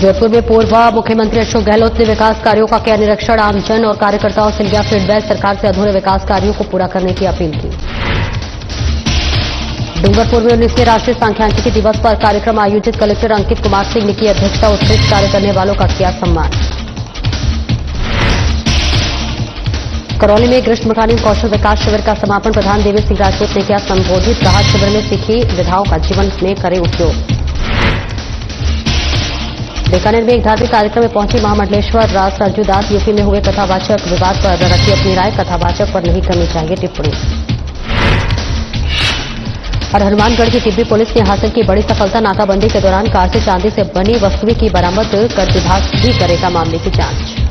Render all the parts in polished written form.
जोधपुर में पूर्व मुख्यमंत्री अशोक गहलोत ने विकास कार्यों का किया निरीक्षण। आमजन और कार्यकर्ताओं से लिया फीडबैक। सरकार से अधूरे विकास कार्यों को पूरा करने की अपील की। डूंगरपुर में 19वें राष्ट्रीय सांख्यिकी दिवस पर कार्यक्रम आयोजित। कलेक्टर अंकित कुमार सिंह ने की अध्यक्षता। उत्कृष्ट कार्य करने वालों का किया सम्मान। करौली में ग्रीष्मकालीन कौशल विकास शिविर का समापन प्रधान देवी सिंह राजपूत ने किया संबोधित। कहा, शिविर में सीखी विधाओं का जीवन में करे उपयोग। बीकानेर में एक धार्मिक कार्यक्रम में पहुंची महामंडलेश्वर राज सरजू दास। यूपी में हुए कथावाचक विवाद पर रखी अपनी राय। कथावाचक पर नहीं करनी चाहिए टिप्पणी। और हनुमानगढ़ की टिब्बी पुलिस ने हासिल की बड़ी सफलता। नाकाबंदी के दौरान कार से चांदी से बनी वस्तुएं की बरामद कर विभाग भी करेगा मामले की जांच।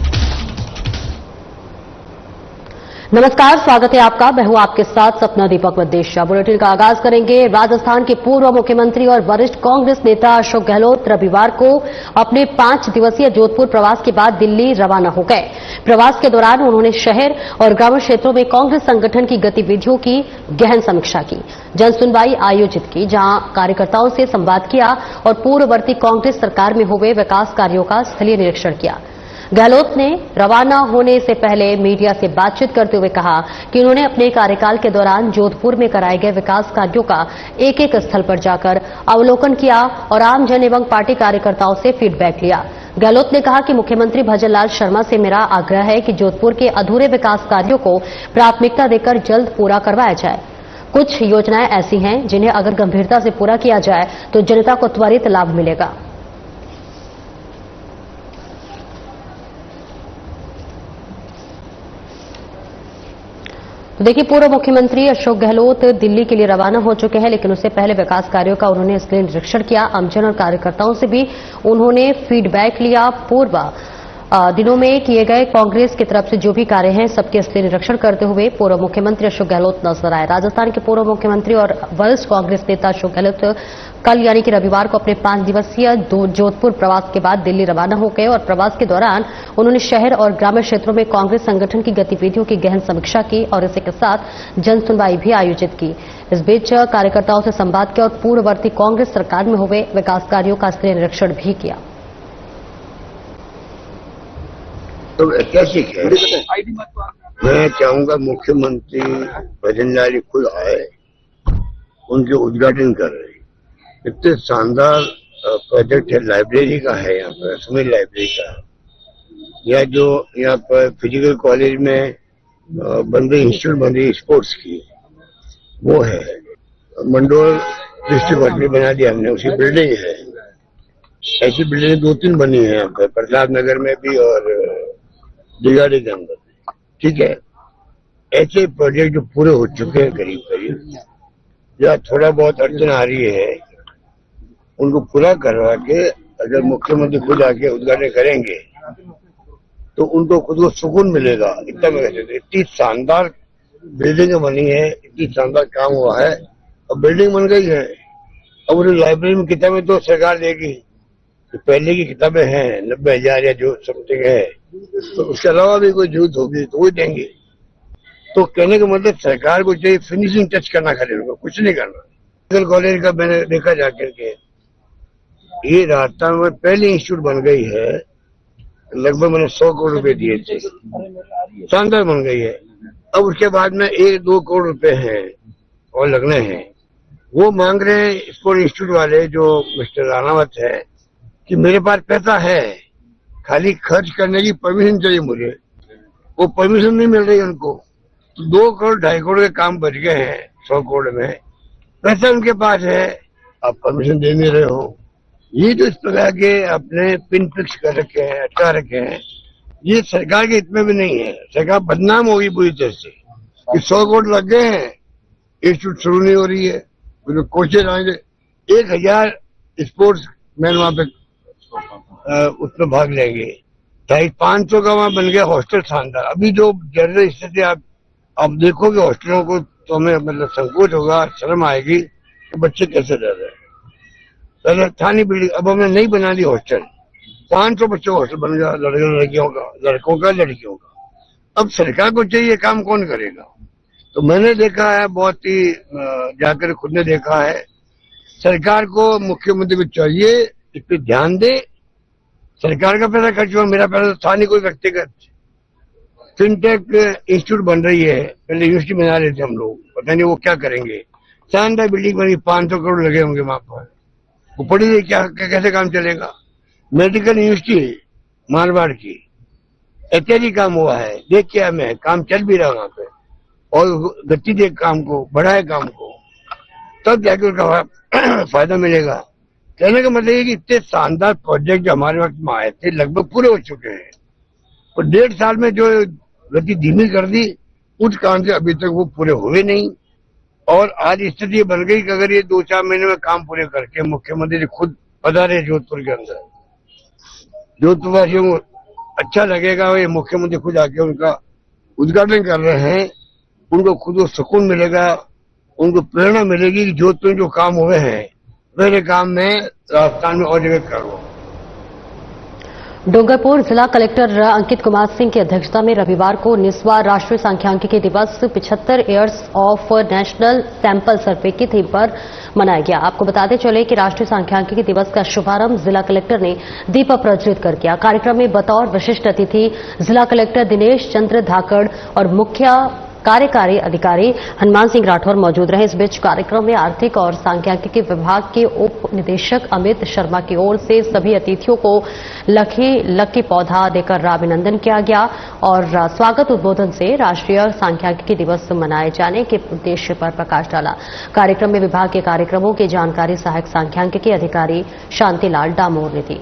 नमस्कार, स्वागत है आपका। मैं हूं आपके साथ सपना दीपक वद्देशिया। बुलेटिन का आगाज करेंगे। राजस्थान के पूर्व मुख्यमंत्री और वरिष्ठ कांग्रेस नेता अशोक गहलोत रविवार को अपने 5 दिवसीय जोधपुर प्रवास के बाद दिल्ली रवाना हो गए। प्रवास के दौरान उन्होंने शहर और ग्रामीण क्षेत्रों में कांग्रेस संगठन की गतिविधियों की गहन समीक्षा की। जनसुनवाई आयोजित की, जहां कार्यकर्ताओं से संवाद किया और पूर्ववर्ती कांग्रेस सरकार में हुए विकास कार्यों का स्थलीय निरीक्षण किया। गहलोत ने रवाना होने से पहले मीडिया से बातचीत करते हुए कहा कि उन्होंने अपने कार्यकाल के दौरान जोधपुर में कराए गए विकास कार्यों का एक एक स्थल पर जाकर अवलोकन किया और आमजन एवं पार्टी कार्यकर्ताओं से फीडबैक लिया। गहलोत ने कहा कि मुख्यमंत्री भजनलाल शर्मा से मेरा आग्रह है कि जोधपुर के अधूरे विकास कार्यों को प्राथमिकता देकर जल्द पूरा करवाया जाए। कुछ योजनाएं ऐसी हैं जिन्हें अगर गंभीरता से पूरा किया जाए तो जनता को त्वरित लाभ मिलेगा। तो देखिए, पूर्व मुख्यमंत्री अशोक गहलोत दिल्ली के लिए रवाना हो चुके हैं, लेकिन उससे पहले विकास कार्यों का उन्होंने इसलिए निरीक्षण किया। आमजन और कार्यकर्ताओं से भी उन्होंने फीडबैक लिया। पूर्व दिनों में किए गए कांग्रेस की तरफ से जो भी कार्य हैं सबके इसलिए निरीक्षण करते हुए पूर्व मुख्यमंत्री अशोक गहलोत नजर आए। राजस्थान के पूर्व मुख्यमंत्री और वरिष्ठ कांग्रेस नेता अशोक गहलोत कल यानी कि रविवार को अपने 5 दिवसीय जोधपुर प्रवास के बाद दिल्ली रवाना हो गए और प्रवास के दौरान उन्होंने शहर और ग्रामीण क्षेत्रों में कांग्रेस संगठन की गतिविधियों की गहन समीक्षा की और इसी के साथ जनसुनवाई भी आयोजित की। इस बीच कार्यकर्ताओं से संवाद किया और पूर्ववर्ती कांग्रेस सरकार में हुए विकास कार्यों का स्थलीय निरीक्षण भी किया। तो ऐतिहासिक है। मैं चाहूंगा मुख्यमंत्री भजनलाल खुद आए, उनके उद्घाटन कर रहे। इतने शानदार प्रोजेक्ट है, लाइब्रेरी का है, यहाँ पर सुमित लाइब्रेरी का, या जो यहाँ पर फिजिकल कॉलेज में बन रही इंस्टीट्यूट बन रही स्पोर्ट्स की, वो है। मंडोर डिस्ट्रिक्ट में बना दिया हमने, उसी बिल्डिंग है। ऐसी बिल्डिंग 2-3 बनी है यहाँ पर, प्रताप नगर में भी और दिगाड़ी के अंदर। ठीक है, ऐसे प्रोजेक्ट जो पूरे हो चुके हैं करीब करीब, या थोड़ा बहुत अड़चन आ रही है, उनको पूरा करवा के अगर मुख्यमंत्री खुद आके उद्घाटन करेंगे तो उनको खुद को सुकून मिलेगा। इतना मैं कह सकता। इतनी शानदार बिल्डिंग बनी है, इतनी शानदार काम हुआ है, अब बिल्डिंग बन गई है। अब उन्हें लाइब्रेरी में किताबें तो सरकार देगी, तो पहले की किताबें हैं 90,000 या जो समथिंग है, तो उसके अलावा भी कोई जरूरत होगी तो वो देंगे। तो कहने का मतलब सरकार को चाहिए फिनिशिंग टच करना, खाली उनको कुछ नहीं करना। मेडिकल कॉलेज का मैंने देखा जाकर के, ये राजस्थान में पहली इंस्टीट्यूट बन गई है, लगभग मैंने 100 करोड़ रुपए दिए थे, शानदार बन गई है। अब उसके बाद में 1-2 करोड़ रुपए हैं और लगने हैं। वो मांग रहे हैं स्पोर्ट इंस्टीट्यूट वाले, जो मिस्टर राणावत है, कि मेरे पास पैसा है, खाली खर्च करने की परमिशन चाहिए मुझे। वो परमिशन नहीं मिल रही उनको, तो 2 करोड़ 2.5 करोड़ के काम बच गए हैं 100 करोड़ में। पैसा उनके पास है, आप परमिशन दे नहीं रहे हो। ये जो इस प्रकार के अपने पिन फिक्स कर रखे हैं, अटका रखे हैं, ये सरकार के हित में भी नहीं है। सरकार बदनाम होगी पूरी तरह से कि 100 करोड़ लग गए हैं, इंस्टीट्यूट शुरू नहीं हो रही है। तो कोचेज आएंगे, 1000 स्पोर्ट्स मैन वहां पे उसमें भाग लेंगे। 500 का वहां बन गया हॉस्टल, शानदार। अभी जो जनरल स्थिति आप देखोगे हॉस्टलों को, तो हमें मतलब संकोच होगा, शर्म आएगी कि बच्चे कैसे रह रहे हैं। पहले था नहीं बिल्डिंग, अब हमने नहीं बना दी हॉस्टल। 500 बच्चों का हॉस्टल बन गया, लड़कियों का, लड़कों का, लड़कियों का। अब सरकार को चाहिए, काम कौन करेगा? तो मैंने देखा है, बहुत ही जाकर खुद ने देखा है, सरकार को मुख्यमंत्री को चाहिए इस पे ध्यान दे सरकार का पैसा खर्च हुआ, मेरा पैसा तो था नहीं कोई व्यक्तिगत। फिनटेक इंस्टीट्यूट बन रही है, पहले यूनिवर्सिटी बना रहे थे हम लोग, पता नहीं वो क्या करेंगे। शानदार बिल्डिंग बनी, 500 करोड़ लगे होंगे वहां पर, वो पड़ी नहीं, क्या कैसे काम चलेगा। मेडिकल यूनिवर्सिटी मारवाड़ की, इत्यादि काम हुआ है, देख के हमें काम चल भी रहा वहां पे, और गति दे काम को, बढ़ाए काम को, तब जाके उसका फायदा मिलेगा। कहने का मतलब है कि इतने शानदार प्रोजेक्ट जो हमारे वक्त में आए थे लगभग पूरे हो चुके हैं, और 1.5 साल में जो गति धीमी कर दी, उस कारण से अभी तक वो पूरे हुए नहीं। और आज स्थिति ये बन गई कि अगर ये 2-4 महीने में काम पूरे करके मुख्यमंत्री जी खुद पधारे जोधपुर के अंदर, जोधपुर वासियों को अच्छा लगेगा। ये मुख्यमंत्री खुद आके उनका उद्घाटन कर रहे हैं, उनको खुद को सुकून मिलेगा, उनको प्रेरणा मिलेगी कि जोधपुर में जो काम हुए हैं मेरे काम में राजस्थान में और जगह करो। डूंगरपुर जिला कलेक्टर अंकित कुमार सिंह की अध्यक्षता में रविवार को 19वां राष्ट्रीय सांख्यिकी दिवस 75 years of national sample survey की थीम पर मनाया गया। आपको बताते चले कि राष्ट्रीय सांख्यिकी दिवस का शुभारंभ जिला कलेक्टर ने दीप प्रज्वलित कर किया। कार्यक्रम में बतौर विशिष्ट अतिथि जिला कलेक्टर दिनेश चंद्र धाकड़ और मुख्य कार्यकारी अधिकारी हनुमान सिंह राठौर मौजूद रहे। इस बीच कार्यक्रम में आर्थिक और सांख्यिकी विभाग के उप निदेशक अमित शर्मा की ओर से सभी अतिथियों को लकी पौधा देकर अभिनंदन किया गया और स्वागत उद्बोधन से राष्ट्रीय सांख्यिकी दिवस मनाए जाने के उद्देश्य पर प्रकाश डाला। कार्यक्रम में विभाग के कार्यक्रमों की जानकारी सहायक सांख्यिकी अधिकारी शांतिलाल डामोर ने दी।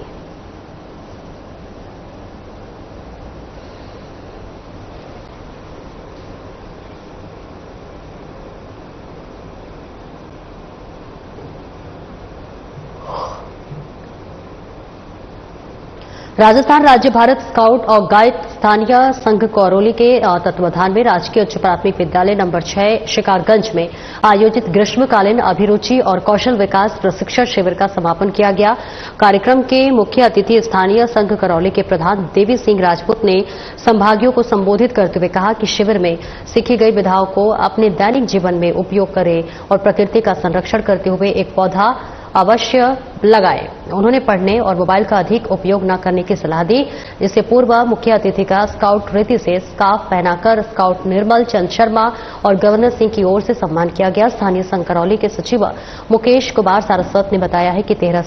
राजस्थान राज्य भारत स्काउट और गाइड स्थानीय संघ करौली के तत्वाधान में राजकीय उच्च प्राथमिक विद्यालय नंबर 6 शिकारगंज में आयोजित ग्रीष्मकालीन अभिरुचि और कौशल विकास प्रशिक्षण शिविर का समापन किया गया। कार्यक्रम के मुख्य अतिथि स्थानीय संघ करौली के प्रधान देवी सिंह राजपूत ने संभागियों को संबोधित करते हुए कहा कि शिविर में सीखी गई विधाओं को अपने दैनिक जीवन में उपयोग करें और प्रकृति का संरक्षण करते हुए एक पौधा अवश्य लगाए। उन्होंने पढ़ने और मोबाइल का अधिक उपयोग न करने की सलाह दी। इससे पूर्व मुख्य अतिथि का स्काउट रीति से स्कार्फ पहनाकर स्काउट निर्मल चंद शर्मा और गवर्नर सिंह की ओर से सम्मान किया गया। स्थानीय संघ करौली के सचिव मुकेश कुमार सारस्वत ने बताया है कि 17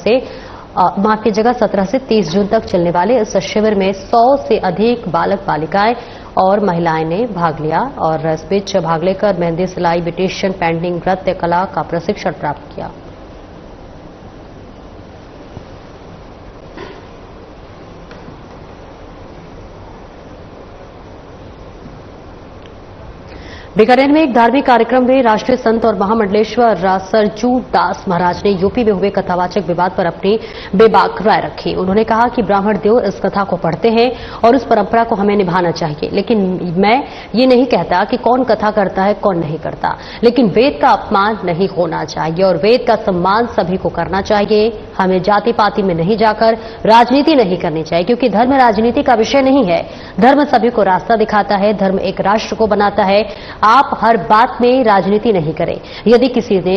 से 30 जून तक चलने वाले इस शिविर में 100 से अधिक बालक बालिकाएं और महिलाएं ने भाग लिया और इस बीच भाग लेकर मेहंदी सिलाई, ब्यूटिशियन, पेंटिंग, नृत्य कला का प्रशिक्षण प्राप्त किया। बीकानेर में एक धार्मिक कार्यक्रम में राष्ट्रीय संत और महामंडलेश्वर सरजू दास महाराज ने यूपी में हुए कथावाचक विवाद पर अपनी बेबाक राय रखी। उन्होंने कहा कि ब्राह्मण देव इस कथा को पढ़ते हैं और उस परंपरा को हमें निभाना चाहिए, लेकिन मैं ये नहीं कहता कि कौन कथा करता है कौन नहीं करता, लेकिन वेद का अपमान नहीं होना चाहिए और वेद का सम्मान सभी को करना चाहिए। हमें जाति पाति में नहीं जाकर राजनीति नहीं करनी चाहिए, क्योंकि धर्म राजनीति का विषय नहीं है। धर्म सभी को रास्ता दिखाता है, धर्म एक राष्ट्र को बनाता है। आप हर बात में राजनीति नहीं करें। यदि किसी ने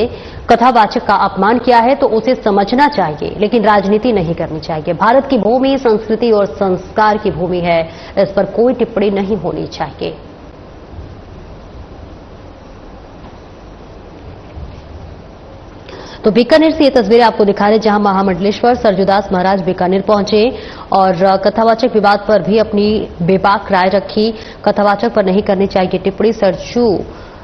कथावाचक का अपमान किया है तो उसे समझना चाहिए, लेकिन राजनीति नहीं करनी चाहिए। भारत की भूमि संस्कृति और संस्कार की भूमि है, इस पर कोई टिप्पणी नहीं होनी चाहिए। तो बीकानेर से ये तस्वीरें आपको दिखा रहे, जहां महामंडलेश्वर सरजूदास महाराज बीकानेर पहुंचे और कथावाचक विवाद पर भी अपनी बेबाक राय रखी। कथावाचक पर नहीं करनी चाहिए टिप्पणी, सरजू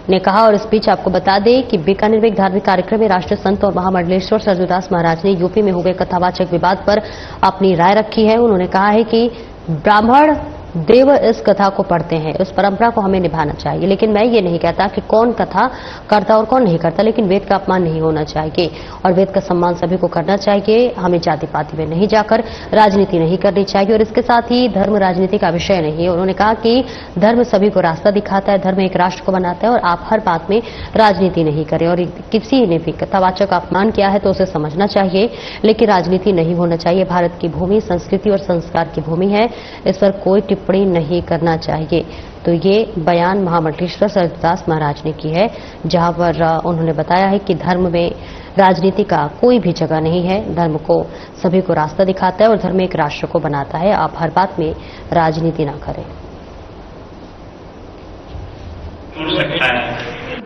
ने कहा। और इस बीच आपको बता दें कि बीकानेर में एक धार्मिक कार्यक्रम में राष्ट्रीय संत और महामंडलेश्वर सरजूदास महाराज ने यूपी में हुए कथावाचक विवाद पर अपनी राय रखी है। उन्होंने कहा है कि ब्राह्मण देव इस कथा को पढ़ते हैं, उस परंपरा को हमें निभाना चाहिए, लेकिन मैं ये नहीं कहता कि कौन कथा करता और कौन नहीं करता, लेकिन वेद का अपमान नहीं होना चाहिए और वेद का सम्मान सभी को करना चाहिए। हमें जाति पाति में नहीं जाकर राजनीति नहीं करनी चाहिए और इसके साथ ही धर्म राजनीति का विषय नहीं है। उन्होंने कहा कि धर्म सभी को रास्ता दिखाता है, धर्म एक राष्ट्र को बनाता है और आप हर बात में राजनीति नहीं करें और किसी ने भी कथावाचक का अपमान किया है तो उसे समझना चाहिए, लेकिन राजनीति नहीं होना चाहिए। भारत की भूमि संस्कृति और संस्कार की भूमि है, इस पर कोई टिप्पणी नहीं करना चाहिए। तो ये बयान महामंडलेश्वर सरजूदास महाराज ने की है, जहां पर उन्होंने बताया है कि धर्म में राजनीति का कोई भी जगह नहीं है। धर्म को सभी को रास्ता दिखाता है और धर्म एक राष्ट्र को बनाता है। आप हर बात में राजनीति ना करें।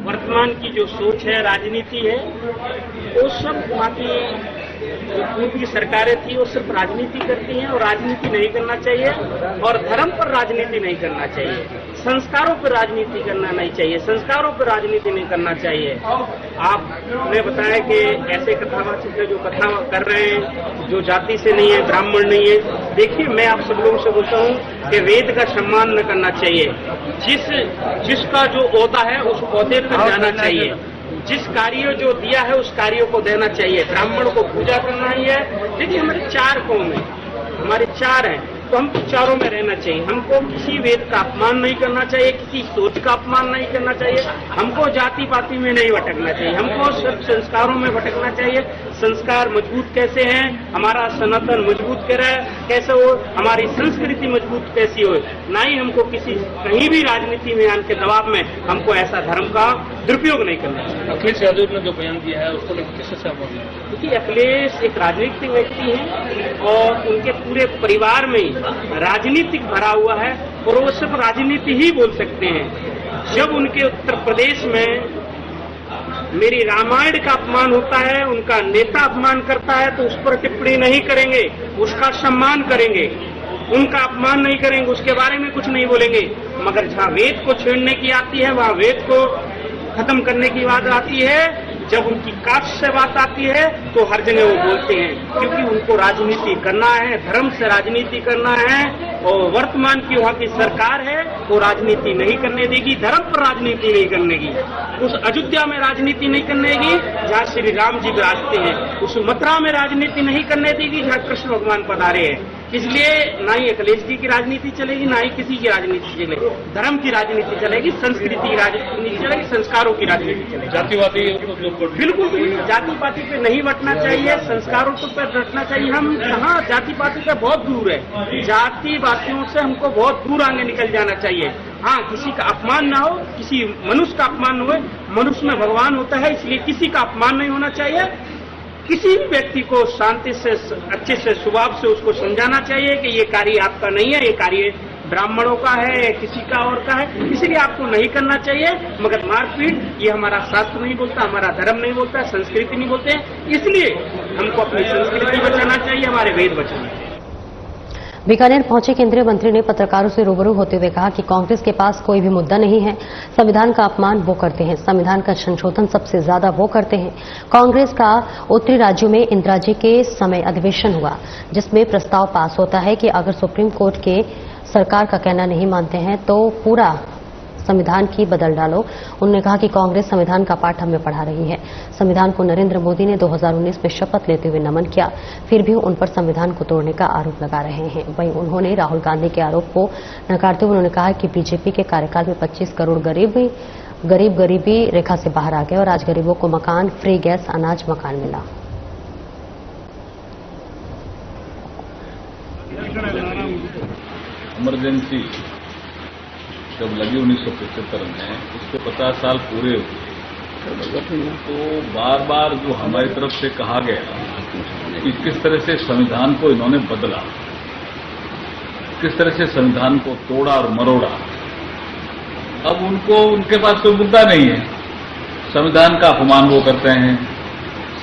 वर्तमान की जो सोच है, राजनीति है, वो सब वहाँ की जो पूर्व की सरकारें थी वो सिर्फ राजनीति करती हैं और राजनीति नहीं करना चाहिए और धर्म पर राजनीति नहीं करना चाहिए, संस्कारों पर राजनीति करना नहीं चाहिए, संस्कारों पर राजनीति नहीं करना चाहिए। आपने बताया कि ऐसे कथावाचक जो कथा कर रहे हैं जो जाति से नहीं है, ब्राह्मण नहीं है। देखिए, मैं आप सब लोगों से बोलता हूँ कि वेद का सम्मान न करना चाहिए। जिसका जो ओहदा है उस ओहदे पर जाना चाहिए, जिस कार्य जो दिया है उस कार्य को देना चाहिए। ब्राह्मण को पूजा करना ही है। देखिए, हमारे 4 कौम है, हमारे 4 हैं, तो हमको चारों में रहना चाहिए। हमको किसी वेद का अपमान नहीं करना चाहिए, किसी सोच का अपमान नहीं करना चाहिए, हमको जाति पाति में नहीं भटकना चाहिए, हमको सब संस्कारों में भटकना चाहिए। संस्कार मजबूत कैसे हैं, हमारा सनातन मजबूत कैसे हो, हमारी संस्कृति मजबूत कैसी हो, ना ही हमको कहीं भी राजनीति में आने के दबाव में हमको ऐसा धर्म का दुरुपयोग नहीं करना चाहिए। अखिलेश यादव ने जो बयान दिया है उसको लेकर किससे सहमत है? क्योंकि अखिलेश एक राजनीतिक व्यक्ति है और उनके पूरे परिवार में राजनीतिक भरा हुआ है और वो सिर्फ राजनीति ही बोल सकते हैं। जब उनके उत्तर प्रदेश में मेरी रामायण का अपमान होता है, उनका नेता अपमान करता है, तो उस पर टिप्पणी नहीं करेंगे, उसका सम्मान करेंगे, उनका अपमान नहीं करेंगे, उसके बारे में कुछ नहीं बोलेंगे। मगर जहां वेद को छेड़ने की आती है, वहां वेद को खत्म करने की बात आती है, जब उनकी कास्ट से बात आती है तो हर जगह वो बोलते हैं, क्योंकि उनको राजनीति करना है, धर्म से राजनीति करना है। और वर्तमान की वहाँ की सरकार है वो राजनीति नहीं करने देगी, धर्म पर राजनीति नहीं करने देगी। उस अयोध्या में राजनीति नहीं करने देगी जहाँ श्री राम जी विराजते हैं, उस मथुरा में राजनीति नहीं करने देगी जहाँ कृष्ण भगवान पधारे हैं। इसलिए ना ही अखिलेश जी की राजनीति चलेगी, ना ही किसी की राजनीति चलेगी। धर्म की राजनीति चलेगी, संस्कृति की राजनीति चलेगी, संस्कारों की राजनीति चलेगी। जातिवादी बिल्कुल जाति पाति पे नहीं बटना चाहिए, संस्कारों पर बटना चाहिए। हम यहाँ जाति पाति से बहुत दूर है, जाति वासियों से हमको बहुत दूर आगे निकल जाना चाहिए। हाँ, किसी का अपमान ना हो, किसी मनुष्य का अपमान हो, मनुष्य में भगवान होता है, इसलिए किसी का अपमान नहीं होना चाहिए। किसी भी व्यक्ति को शांति से, अच्छे से, स्वभाव से उसको समझाना चाहिए कि ये कार्य आपका नहीं है, ये कार्य ब्राह्मणों का है, किसी का और का है, इसलिए आपको नहीं करना चाहिए। मगर मारपीट ये हमारा शास्त्र नहीं बोलता, हमारा धर्म नहीं बोलता, संस्कृति नहीं बोलते, इसलिए हमको अपनी संस्कृति बचाना चाहिए, हमारे वेद बचाना चाहिए। बीकानेर पहुंचे केंद्रीय मंत्री ने पत्रकारों से रूबरू होते हुए कहा कि कांग्रेस के पास कोई भी मुद्दा नहीं है, संविधान का अपमान वो करते हैं, संविधान का संशोधन सबसे ज्यादा वो करते हैं। कांग्रेस का उत्तरी राज्यों में इंदिरा जी के समय अधिवेशन हुआ, जिसमें प्रस्ताव पास होता है कि अगर सुप्रीम कोर्ट के सरकार का कहना नहीं मानते हैं तो पूरा संविधान की बदल डालो। उन्होंने कहा कि कांग्रेस संविधान का पाठ हमें पढ़ा रही है। संविधान को नरेंद्र मोदी ने 2019 में शपथ लेते हुए नमन किया, फिर भी उन पर संविधान को तोड़ने का आरोप लगा रहे हैं। वहीं उन्होंने राहुल गांधी के आरोप को नकारते हुए उन्होंने कहा कि बीजेपी के कार्यकाल में 25 करोड़ गरीब गरीबी रेखा से बाहर आ गए और आज गरीबों को मकान, फ्री गैस, अनाज, मकान मिला। इमरजेंसी जब लगी 1975 में, उसके 50 साल पूरे हुए, तो बार बार जो हमारी तरफ से कहा गया कि किस तरह से संविधान को इन्होंने बदला, किस तरह से संविधान को तोड़ा और मरोड़ा, अब उनके पास कोई मुद्दा नहीं है। संविधान का अपमान वो करते हैं,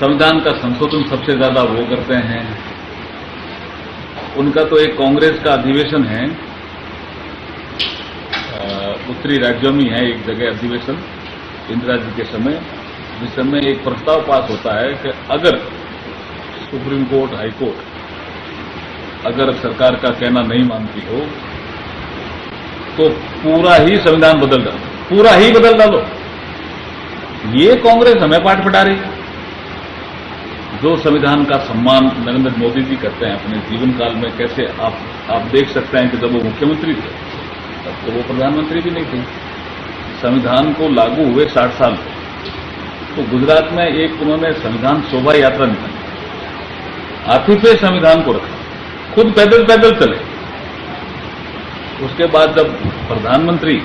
संविधान का संशोधन सबसे ज्यादा वो करते हैं। उनका तो एक कांग्रेस का अधिवेशन है, उत्तरी राज्यों में है एक जगह अधिवेशन इंदिरा जी के समय, जिस समय एक प्रस्ताव पास होता है कि अगर सुप्रीम कोर्ट, हाई कोर्ट अगर सरकार का कहना नहीं मानती हो तो पूरा ही संविधान बदल डालो, पूरा ही बदल डालो। ये कांग्रेस हमें पाठ पढ़ा रही। जो संविधान का सम्मान नरेंद्र मोदी जी करते हैं अपने जीवन काल में, कैसे आप देख सकते हैं कि जब वो मुख्यमंत्री थे तब तो वो प्रधानमंत्री भी नहीं थे। संविधान को लागू हुए 60 साल, तो गुजरात में एक उन्होंने संविधान शोभा यात्रा निकाली, हाथी पे संविधान को रखा, खुद पैदल पैदल चले। उसके बाद जब प्रधानमंत्री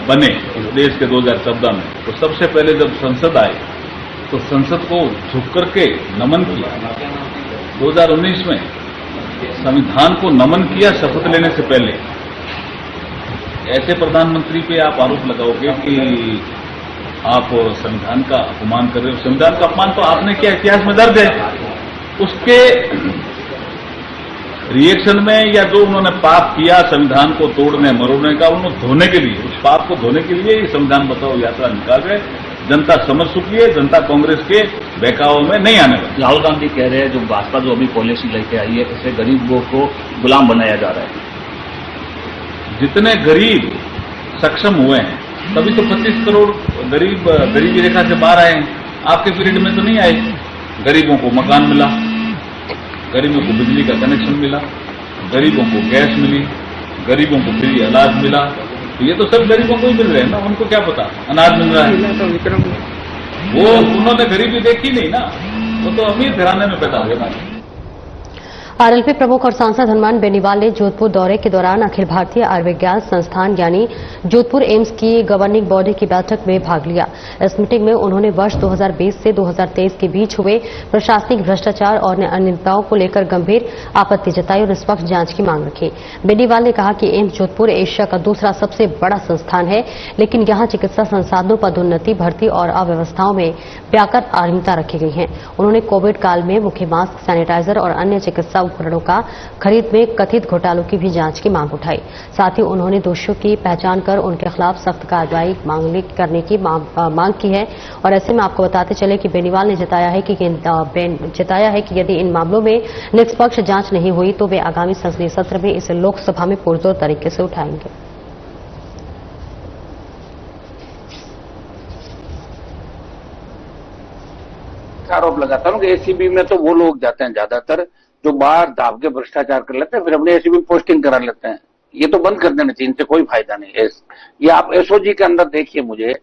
बने इस देश के 2014 में, तो सबसे पहले जब संसद आए तो संसद को झुक करके नमन किया। 2019 में संविधान को नमन किया शपथ लेने से पहले। ऐसे प्रधानमंत्री पे आप आरोप लगाओगे कि आप संविधान का अपमान कर रहे हो। संविधान का अपमान तो आपने किया, इतिहास में दर्ज है। उसके रिएक्शन में या जो उन्होंने पाप किया संविधान को तोड़ने मरोड़ने का, उन्होंने धोने के लिए, उस पाप को धोने के लिए संविधान बचाओ यात्रा निकाल रहे। जनता समझ चुकी है, जनता कांग्रेस के बहकावों में नहीं आने वाली। राहुल गांधी कह रहे हैं जो भाजपा जो अभी पॉलिसी लेके आई है इससे गरीबों को गुलाम बनाया जा रहा है। जितने गरीब सक्षम हुए हैं तभी तो 25 करोड़ गरीब गरीबी रेखा से बाहर आए हैं। आपके पीरियड में तो नहीं आए। गरीबों को मकान मिला, गरीबों को बिजली का कनेक्शन मिला, गरीबों को गैस मिली, गरीबों को फ्री अनाज मिला। तो ये तो सब गरीबों को ही मिल रहे हैं ना, उनको क्या पता अनाज मिल रहा है। वो उन्होंने गरीबी देखी नहीं ना, वो तो अमीर घराने में पैदा हुए ना। आरएलपी प्रमुख और सांसद हनुमान बेनीवाल ने जोधपुर दौरे के दौरान अखिल भारतीय आयुर्विज्ञान संस्थान यानी जोधपुर एम्स की गवर्निंग बॉडी की बैठक में भाग लिया। इस मीटिंग में उन्होंने वर्ष 2020 से 2023 के बीच हुए प्रशासनिक भ्रष्टाचार और अनियमितताओं को लेकर गंभीर आपत्ति जताई और निष्पक्ष जांच की मांग रखी। बेनीवाल ने कहा कि एम्स जोधपुर एशिया का दूसरा सबसे बड़ा संस्थान है, लेकिन यहां चिकित्सा संसाधनों पदोन्नति, भर्ती और अव्यवस्थाओं में व्यापक अनियमितता रखी गई है। उन्होंने कोविड काल में मुख्य मास्क, सैनिटाइजर और अन्य चिकित्सा उपकरणों का खरीद में कथित घोटालों की भी जांच की मांग उठाई। साथ ही उन्होंने दोषियों की पहचान कर उनके खिलाफ सख्त कार्रवाई करने की मांग की है। और ऐसे में आपको बताते चले कि बेनीवाल ने जताया है कि यदि इन मामलों में निष्पक्ष जांच नहीं हुई तो वे आगामी संसदीय सत्र में इसे लोकसभा में पुरजोर तरीके से उठाएंगे। आरोप लगाता हूं कि एसीबी में तो वो लोग जाते हैं ज्यादातर जो बाहर दाब के भ्रष्टाचार कर लेते हैं, फिर अपने एसीबी पोस्टिंग करा लेते हैं। ये तो बंद कर देना चाहिए, इनसे कोई फायदा नहीं। ये आप एसओजी के अंदर देखिए मुझे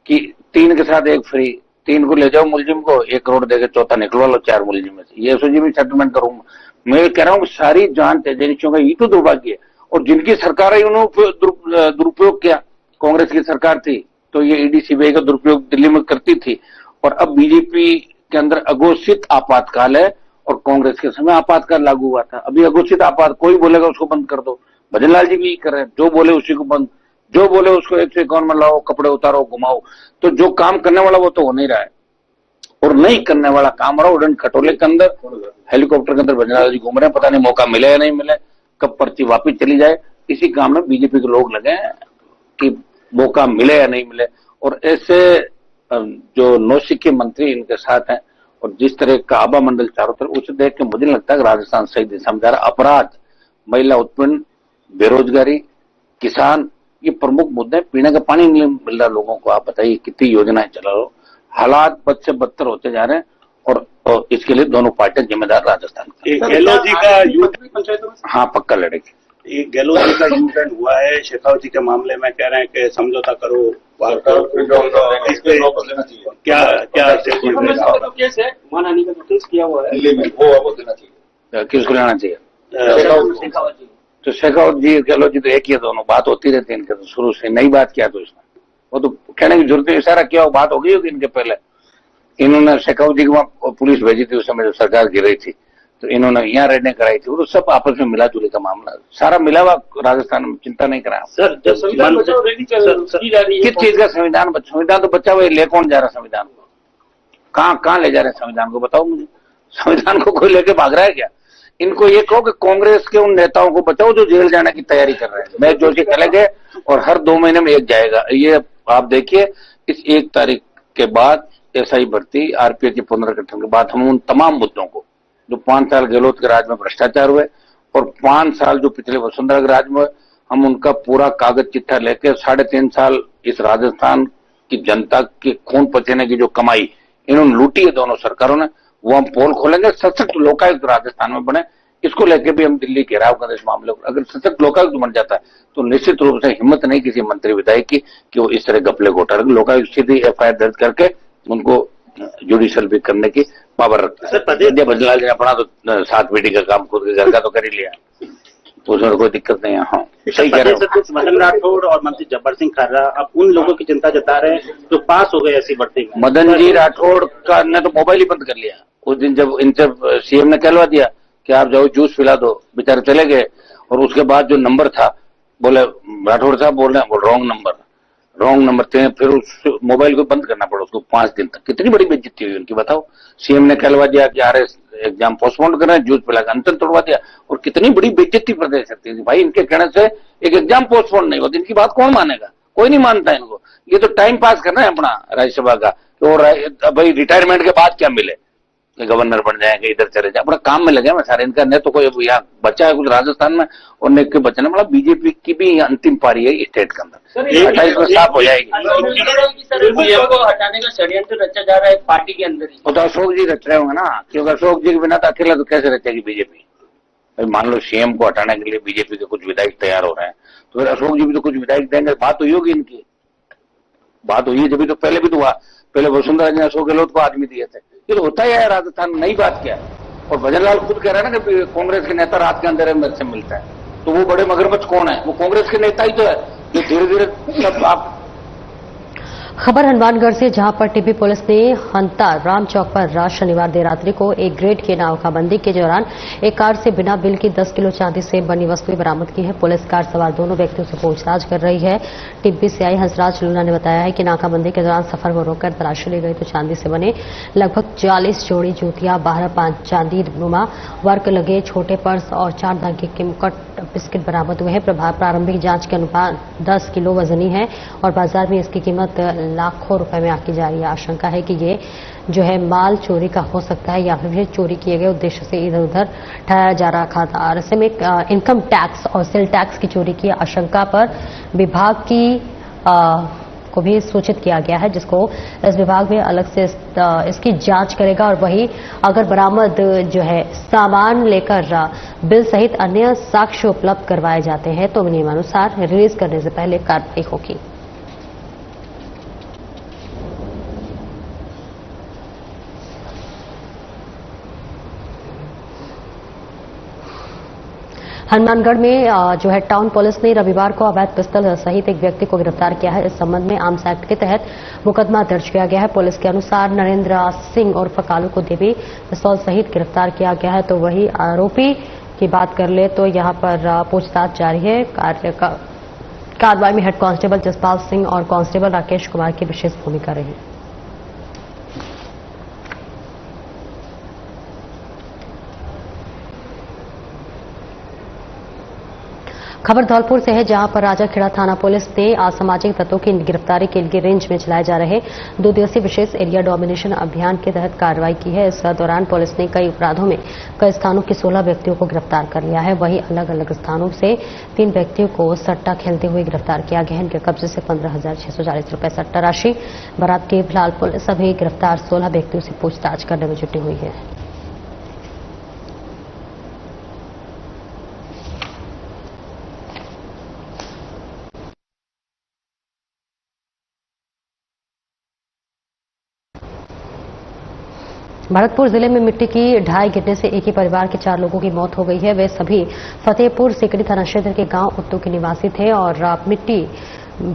कि 3 के साथ 1 फ्री, 3 को ले जाओ मुलजिम को, 1 करोड़ देकर चौथा निकलवा लो 4 मुलजिम में से। ये एसओजी में सेटलमेंट करूंगा। मैं कह रहा हूँ सारी जांच एजेंसियों का ये तो दुर्भाग्य है। और जिनकी सरकार है उन्होंने दुरुपयोग किया। कांग्रेस की सरकार थी तो ये ईडी सीबीआई का दुरुपयोग दिल्ली में करती थी। और अब बीजेपी के अंदर अघोषित आपातकाल है और कांग्रेस के समय आपातकाल लागू हुआ था। अभी अघोषित आपात कोई बोलेगा उसको बंद कर दो। भजनलाल जी भी कर रहे हैं, जो बोले उसी को बंद, जो बोले उसको 151 में लाओ, कपड़े उतारो, घुमाओ। तो जो काम करने वाला वो तो हो नहीं रहा है और नहीं करने वाला काम रहा उड़न खटोले के अंदर, हेलीकॉप्टर के अंदर भजनलाल जी घूम रहे हैं। पता नहीं मौका मिले या नहीं मिले, कब पर्ची वापिस चली जाए। इसी काम में बीजेपी के लोग लगे हैं कि मौका मिले या नहीं मिले। और ऐसे जो नौसिखिए मंत्री इनके साथ हैं और जिस तरह का आभा मंडल चारों तरफ, उसे देख के मुझे लगता है कि राजस्थान सही दिशा में जा रहा है। अपराध, महिला उत्पीड़न, बेरोजगारी, किसान, ये प्रमुख मुद्दे हैं। पीने का पानी नहीं मिल रहा लोगों को। आप बताइए कितनी योजनाएं चला रहे हो। हालात बद से बदतर होते जा रहे हैं और इसके लिए दोनों पार्टियां जिम्मेदार राजस्थान गहलोत जी का युद्ध, हाँ पक्का लड़ेगी। गहलोत जी का यू टर्न हुआ है शेखावत जी के मामले में, कह रहे हैं कि समझौता करो, क्या केस है, मानहानि का केस किया हुआ है दिल्ली में, वो आपको देना चाहिए। किसको लेना चाहिए? तो शेखावत जी गहलोत जी तो एक ही है, दोनों बात होती रहती है इनके तो शुरू से। नई बात किया तो इसमें वो तो कहने की जरूरत है, इशारा किया हो, बात हो गई होगी इनके पहले। इन्होंने शेखावत जी को पुलिस भेजी थी उस समय जब सरकार गिर रही थी, तो इन्होंने यहाँ रेडें कराई थी। वो तो सब आपस में मिला जुले का मामला, सारा मिला हुआ राजस्थान में, चिंता नहीं करा। सर जब संविधान बचाओ रैली की जा रही है, किस चीज का संविधान? संविधान तो बचा हुआ, ले कौन जा रहा संविधान को? कहाँ ले जा रहे हैं संविधान को, बताओ मुझे। संविधान को कोई लेके भाग रहा है क्या? इनको ये कहो कि कांग्रेस के उन नेताओं को बचाओ जो जेल जाने की तैयारी कर रहे हैं। मैं जोशी चले गए और हर 2 महीने में एक जाएगा। ये आप देखिए, इस 1 तारीख के बाद एसआई भर्ती, आरपीएफ के पुनर्गठन के बाद हम उन तमाम मुद्दों को, जो 5 साल गहलोत के राज में भ्रष्टाचार हुए और 5 साल जो पिछले वसुंधरा के राज में, हम उनका पूरा कागज चिट्ठा लेकर 3.5 साल इस राजस्थान की जनता के खून पसीने की जो कमाई इन्होंने लूटी है दोनों सरकारों ने, वो हम पोल खोलेंगे। सशक्त लोकायुक्त राजस्थान में बने, इसको लेकर भी हम दिल्ली घेराव करें इस मामले को। अगर सशक्त लोकायुक्त बन जाता है तो निश्चित रूप से हिम्मत नहीं किसी मंत्री विधायक की कि वो इस तरह घपले घोटाले, लोकायुक्त सीधी एफआईआर दर्ज करके उनको जुडिशियल भी करने की पावर रखता है। भजनलाल जी ने अपना तो 7 बेटी का काम खुद के घर का तो कर ही लिया, तो उसमें कोई दिक्कत नहीं है। हाँ सही कह रहे हो। मदन राठौड़ और मंत्री जब्बार सिंह खर्रा अब उन लोगों की चिंता जता रहे हैं जो पास हो गए ऐसी भर्ती में। मदन जी राठौड़ का ने तो मोबाइल ही बंद कर लिया उस दिन, जब इनसे सीएम ने कहलवा दिया कि आप जाओ जूस पिला दो, बेचारे चले गए। और उसके बाद जो नंबर था, बोले राठौड़ साहब बोल रहे हैं रॉन्ग नंबर थे, फिर उस मोबाइल को बंद करना पड़ा उसको 5 दिन तक। कितनी बड़ी बेइज्जती हुई उनकी, बताओ। सीएम ने कहलवा दिया कि आरएस एग्जाम पोस्टपोन कर रहे हैं, जूस पिला के अंतर तोड़वा दिया, और कितनी बड़ी बेइज्जती प्रदेश सकती थी भाई। इनके कहने से एक एग्जाम पोस्टपोन नहीं होती, इनकी बात कौन मानेगा? कोई नहीं मानता इनको। ये तो टाइम पास करना है अपना राज्यसभा का। तो भाई रिटायरमेंट के बाद क्या मिले, गवर्नर बन जाएंगे, इधर चले जाए, अपना काम में लगे। मैं सारे इनका न तो कोई यहाँ बचा है कुछ राजस्थान में, और न के बचने वाला। बीजेपी की भी अंतिम पारी है स्टेट के अंदर, 28 में साफ हो जाएगी। को हटाने का षड्यंत्र रचा जा रहा है पार्टी के अंदर ही। तो अशोक जी रच रहे होंगे ना, क्योंकि अशोक जी के बिना तो अकेला तो कैसे रचेगी बीजेपी। मान लो सीएम को हटाने के लिए बीजेपी के कुछ विधायक तैयार हो रहे हैं, तो फिर अशोक जी भी तो कुछ विधायक देंगे। बात तो होगी इनकी, बात हुई है जब तो पहले भी तो हुआ। पहले वसुंधरा जी ने अशोक गहलोत को आदमी दिए थे। ये तो होता ही है राजस्थान में, नई बात क्या है। और भजनलाल खुद कह रहा है ना कि कांग्रेस के नेता रात के अंधेरे में से मिलता है, तो वो बड़े मगरमच्छ कौन है? वो कांग्रेस के नेता ही तो है, जो धीरे धीरे सब आप। खबर हनुमानगढ़ से, जहां पर टिब्बी पुलिस ने हंता राम चौक पर रात शनिवार देर रात्रि को एक ग्रेड की नाकाबंदी के दौरान एक कार से बिना बिल की 10 किलो चांदी से बनी वस्तुएं बरामद की है। पुलिस कार सवार दोनों व्यक्तियों से पूछताछ कर रही है। टिब्बी से आई हंसराज लूना ने बताया है कि नाकाबंदी के दौरान सफर को रोककर तलाशी ली गई तो चांदी से बने लगभग 40 जोड़ी जूतियां, 12 चांदी नुमा वर्क लगे छोटे पर्स और 4 धागे के मुकुट बिस्किट बरामद हुए हैं। प्रारंभिक जांच के अनुसार 10 किलो वजनी है और बाजार में इसकी कीमत लाखों रुपए में आकी जा रही है। आशंका है कि ये जो है माल चोरी का हो सकता है या फिर चोरी किए गए उद्देश्य से इधर उधर ठहराया जा रहा था। ऐसे में इनकम टैक्स और सेल टैक्स की चोरी की आशंका पर विभाग की को भी सूचित किया गया है, जिसको इस विभाग में अलग से इसकी जांच करेगा। और वही अगर बरामद जो है सामान लेकर बिल सहित अन्य साक्ष्य उपलब्ध करवाए जाते हैं तो नियमानुसार रिलीज करने से पहले कार्रवाई होगी। हनुमानगढ़ में जो है टाउन पुलिस ने रविवार को अवैध पिस्तौल सहित एक व्यक्ति को गिरफ्तार किया है। इस संबंध में आर्म्स एक्ट के तहत मुकदमा दर्ज किया गया है। पुलिस के अनुसार नरेंद्र सिंह और कालू को देवी पिस्तौल सहित गिरफ्तार किया गया है। तो वही आरोपी की बात कर ले तो यहां पर पूछताछ जारी है। कार्रवाई में हेड कांस्टेबल जसपाल सिंह और कांस्टेबल राकेश कुमार की विशेष भूमिका रही। खबर धौलपुर से है, जहां पर राजाखेड़ा थाना पुलिस ने असामाजिक तत्वों की गिरफ्तारी के लिए रेंज में चलाए जा रहे 2 दिवसीय विशेष एरिया डोमिनेशन अभियान के तहत कार्रवाई की है। इस दौरान पुलिस ने कई अपराधों में कई स्थानों के 16 व्यक्तियों को गिरफ्तार कर लिया है। वहीं अलग अलग स्थानों से 3 व्यक्तियों को सट्टा खेलते हुए गिरफ्तार किया गया है। इनके कब्जे से 15,640 रुपए सट्टा राशि बरामद की। फिलहाल पुलिस अभी गिरफ्तार 16 व्यक्तियों से पूछताछ करने में जुटी हुई है। भरतपुर जिले में मिट्टी की ढाई गिरने से एक ही परिवार के 4 लोगों की मौत हो गई है। वे सभी फतेहपुर सिकड़ी थाना क्षेत्र के गांव उत्तू के निवासी थे और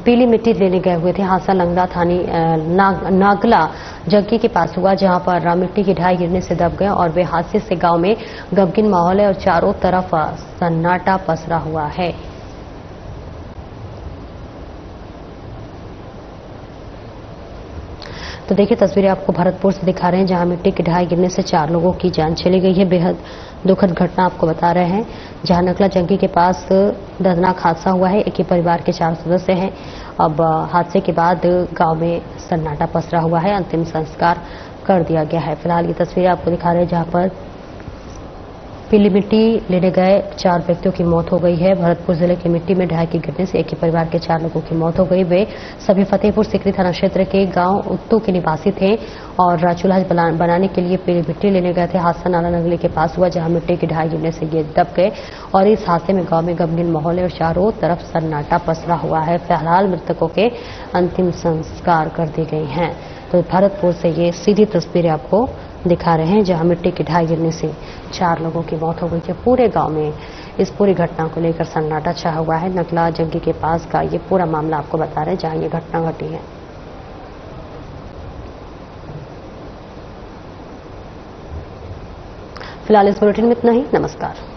पीली मिट्टी लेने गए हुए थे। हादसा लंगदा थानी नागला जग्गी के पास हुआ, जहां पर मिट्टी की ढाई गिरने से दब गए और वे हादसे से गांव में गमगीन माहौल है और चारों तरफ सन्नाटा पसरा हुआ है। तो देखिए तस्वीरें आपको भरतपुर से दिखा रहे हैं, जहां मिट्टी की ढाई गिरने से 4 लोगों की जान चली गई है। बेहद दुखद घटना आपको बता रहे हैं, जहां नकला जंगी के पास दर्दनाक हादसा हुआ है। एक ही परिवार के 4 सदस्य हैं। अब हादसे के बाद गांव में सन्नाटा पसरा हुआ है। अंतिम संस्कार कर दिया गया है। फिलहाल ये तस्वीरें आपको दिखा रहे हैं, जहां पर पीली मिट्टी लेने गए 4 व्यक्तियों की मौत हो गई है। भरतपुर जिले की मिट्टी में ढाई की गिरने से एक ही परिवार के 4 लोगों की मौत हो गई। वे सभी फतेहपुर सिकरी थाना क्षेत्र के गांव उत्तू के निवासी थे और चूल्हा बनाने के लिए पीली मिट्टी लेने गए थे। हादसा नाला नगली के पास हुआ, जहां मिट्टी की ढाई गिरने से ये दब गए और इस हादसे में गांव में गमगीन माहौल और चारों तरफ सन्नाटा पसरा हुआ है। फिलहाल मृतकों के अंतिम संस्कार कर दिए गए हैं। तो भरतपुर से ये सीधी तस्वीरें आपको दिखा रहे हैं, जहां मिट्टी की ढाई गिरने से 4 लोगों की मौत हो गई है। पूरे गांव में इस पूरी घटना को लेकर सन्नाटा छाया हुआ है। नकला जंगी के पास का ये पूरा मामला आपको बता रहे हैं, जहां ये घटना घटी है। फिलहाल इस बुलेटिन में इतना ही। नमस्कार।